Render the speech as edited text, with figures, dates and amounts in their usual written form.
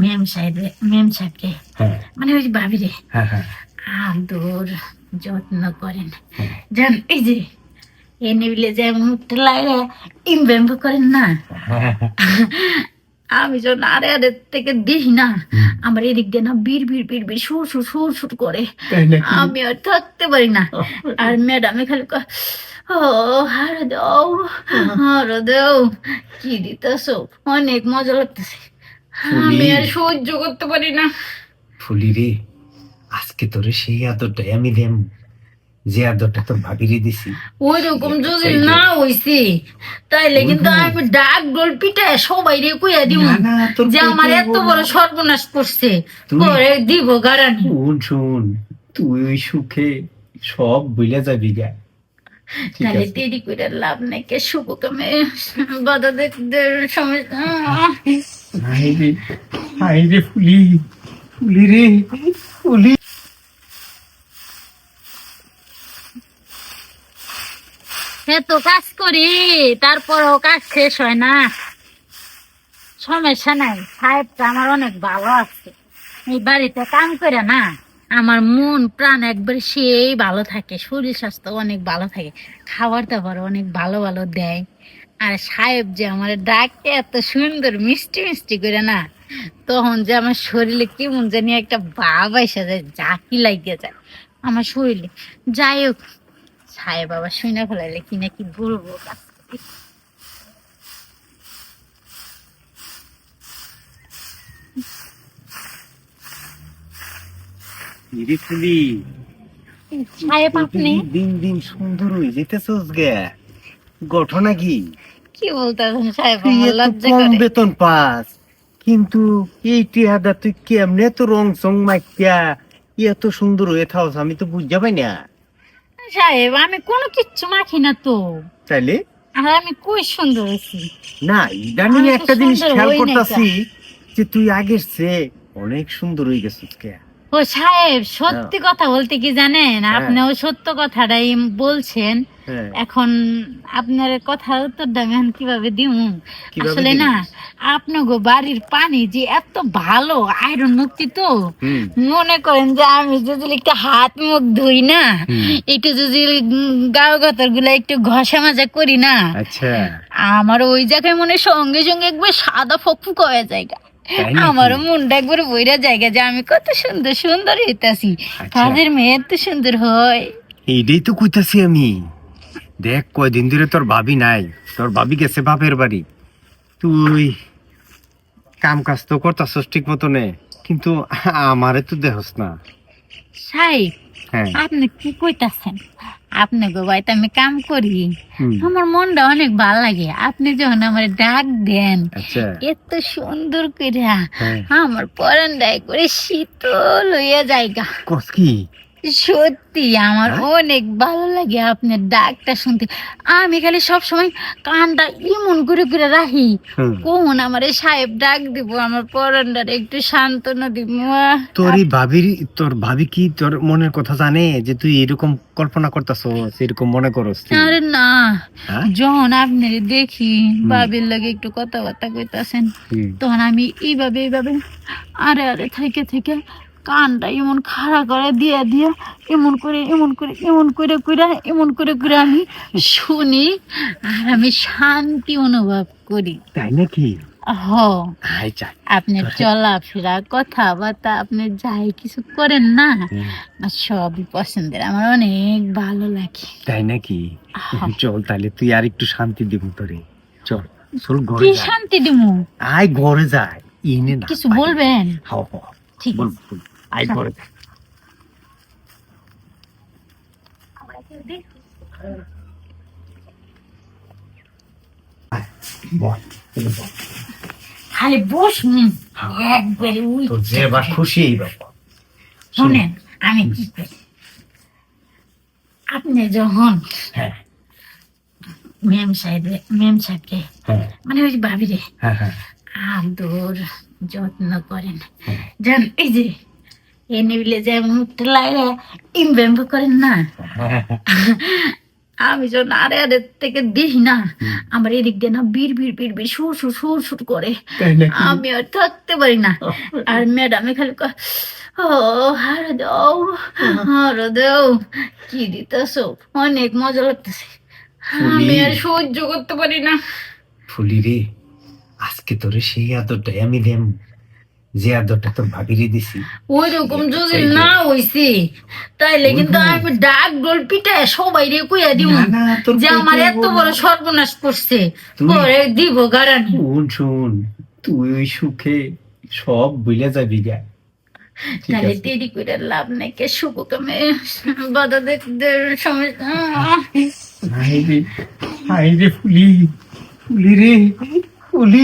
মেম সাহেবকে হ্যাঁ মানে ওই যে ভাবি রে হ্যাঁ হ্যাঁ আদর যত্ন করেন। জান এই যে এনে যে মুখটা লাগা ইমব্যাম্ব করেন না, আমি যখন আরে আরে থেকে দেখি না, আমার এদিক দিয়ে না বীর বীর বীর বীর সুর সুর সুর সুর করে, তাই নাকি? আমি আর থাকতে পারি না। আর ম্যাডামে খালি ও হারে দাও হারে দাও, কি দিতেছ, অনেক মজা লাগতেছে, আমি আর সহ্য করতে পারি না। ফুলি রে, আজকে তোরে সেই আদরটাই আমি দেম যে আদরটা তোর ভাবিরে দিছি। ওই রকম যদি না হইছে তাইলে কিন্তু আমি ডাক ডোল পিটায় সবাই রে কইয়া দিব যে আমার এত বড় সর্বনাশ করছে, পরে দিব গারানি। শুন শুন, তুই ওই সুখে সব ভুলে যাবি গা। তাহলে দেরি করে লাভ নাই, কে শুভ কামে বাধা দেখতে সমস্যা। হাই রে ফুলি, ফুলি রে ফুলি। এত কাজ করি তারপরও কাজ শেষ হয় না, সমস্যা নাই, সাহেবটা আমার অনেক ভালো আছে। এই বাড়িতে কাম করে না আমার মন প্রাণ একবার সেই ভালো থাকে, শরীর স্বাস্থ্য অনেক ভালো থাকে, খাবার দাবার অনেক ভালো ভালো দেয়। আর সাহেব যে আমার ডাকে এত সুন্দর মিষ্টি মিষ্টি করে না, তখন যে আমার শরীরে কেমন জানি একটা ভাব এসে যায়, জাকি লাগিয়ে যায় আমার শরীরে। যাই হোক, সাহেব আবার শুনে ফেলাইলে কি না কি বলবো। ফুলি সাহেব আপনি দিন দিন সুন্দর হয়ে যেতেছস গে, ঘটনা কি? কি বলতেছেন সাহেব, তুই আমার এত লজ্জা কম করে। বেতন পাস, কিন্তু এই টিহাদা তুই কেমনে তো রং চং মাইকা এত সুন্দর হয়ে থাকস, আমি তো বুঝতে পাই না। সাহেব আমি কোনো কিচ্ছু মাখি না তো, তাইলে আর আমি কই সুন্দর হয়েছি? না, ইদানিং আমি তো একটা জিনিস সুন্দর খেয়াল হই নাই করতেছি যে তুই আগের চেয়ে অনেক সুন্দর হয়ে গেছিস কে। ও সাহেব সত্যি কথা বলতে কি জানেন, আপনিও সত্য কথাটাই বলছেন। হ্যাঁ, এখন আপনার কথার উত্তরটা আমি এখন কিভাবে দিব? কিভাবে আসলে দিবি? না, আপনাকে বাড়ির পানি যে এত ভালো আয়রন মুক্তি তো, মনে করেন যে আমি যদি একটু হাত মুখ ধুই না, একটু যদি গাও গতর গুলা একটু ঘষা মাজা করি না, আচ্ছা, আমার ওই জায়গায় মনে হয় সঙ্গে সঙ্গে একবার সাদা ফকফক হয়ে জায়গা, আমারও মনটা একবার বইরা জায়গা যে আমি কত সুন্দর সুন্দর হইতাছি, কাজের মেয়ে এত সুন্দর হয়। এইটাই তো কইতাছি আমি। দেখ কয়দিন ধরে তোর ভাবি নাই, তোর ভাবি গেছে বাপের বাড়ি, তুই কাম কাজ তো করতাছস ঠিক মতনে, কিন্তু আমারে তো দেহস না। সাহেব হ্যাঁ, আপনি কি কইতাছেন? আপনি গো বাড়িতে আমি কাম করি, হুম, আমার মনটা অনেক ভালো লাগে, আপনি যখন আমার ডাক দেন আচ্ছা, এত সুন্দর কইরা, হ্যাঁ, আমার পরান্ডায় করে শীতল হইয়া জায়গা। কস কি? সত্যি আমার হ্যাঁ? অনেক ভালো লাগে আপনার ডাকটা শুনতে। আমি খালি সব সময় কানটা ইমন করে করে রাখি, হুম। কোন আমার সাহেব ডাক দিব, আমার পরান্ডার একটু সান্ত্বনা দিব। তোর তোর ভাবি কি তোর মনের কথা জানে যে তুই এরকম কল্পনা করতাছস, এরকম মনে করস তুই? আরে না, হ্যাঁ? যখন আপনি দেখি বাবির লাগে একটু কথাবার্তা কইতাছেন, তখন আমি এইভাবে এইভাবে আরে আরে থেকে থেকে কানটা এমন খাড়া করে দিয়ে দিয়ে এমন করে এমন করে এমন করে করে এমন করে করে আমি শুনি, আর আমি শান্তি অনুভব করি। তাই নাকি? হ, আই চাই আপনি চলাফেরা কথাবার্তা আপনি যাই কিছু করেন না, আমার সবই পছন্দের, আমার অনেক ভালো লাগে। তাই নাকি? চল তাহলে তুই আর একটু শান্তি দিব তোরে, চল চল কি ঘরে যা। শান্তি দিমু? আয় ঘরে যাই, ইনে না কিছু বলবেন? হাও হাও, ঠিক বল আছে। বল, আয় ঘরে যা। বল, বল। খালি বস একবারে উই তোর যে বা খুশি এই বাবা। শুনেন আমি কি করি, আপনি যখন হ্যাঁ মেম সাহেবকে হ্যাঁ মানে ওই যে ভাবি রে হ্যাঁ হ্যাঁ আদর যত্ন করেন, জান এই যে এনে যে মুখটা লাগা ইমব্যাম্ব করেন না, আমি যখন আরে আরে থেকে দেখি না, আমার এদিক দিয়ে না বিড় বিড় বিড় বিড় সুর সুর সুর সুর করে, তাই নাকি? আমি আর থাকতে পারি না। আর ম্যাডামে খালি কয়, ও হারে দাও, হারে দাও, কি দিতেছ, অনেক মজা লাগতেছে, আমি আর সহ্য করতে পারি না। ফুলি রে, আজকে তোরে সেই আদরটাই আমি দেম, যে আদরটা তোর ভাবিরে দিছি। ওই রকম যদি না হইছে তাইলে কিন্তু আমি ডাক ডোল পিটায় সবাই রে কইয়া দিব না, না, তোর যে আমার কইতে এত হইবো বড় না। সর্বনাশ করছে, তুই- পরে দিব গারানি। শুন শুন, তুই ওই সুখে সব ভুলে যাবি গা, ঠিক তাহলে আছে? দেরি করে লাভ নাই, কে শুভ কামে বাধা দেখতে সমস্যা। হাই রে, হাই রে ফুলি, ফুলি রে, ফুলি।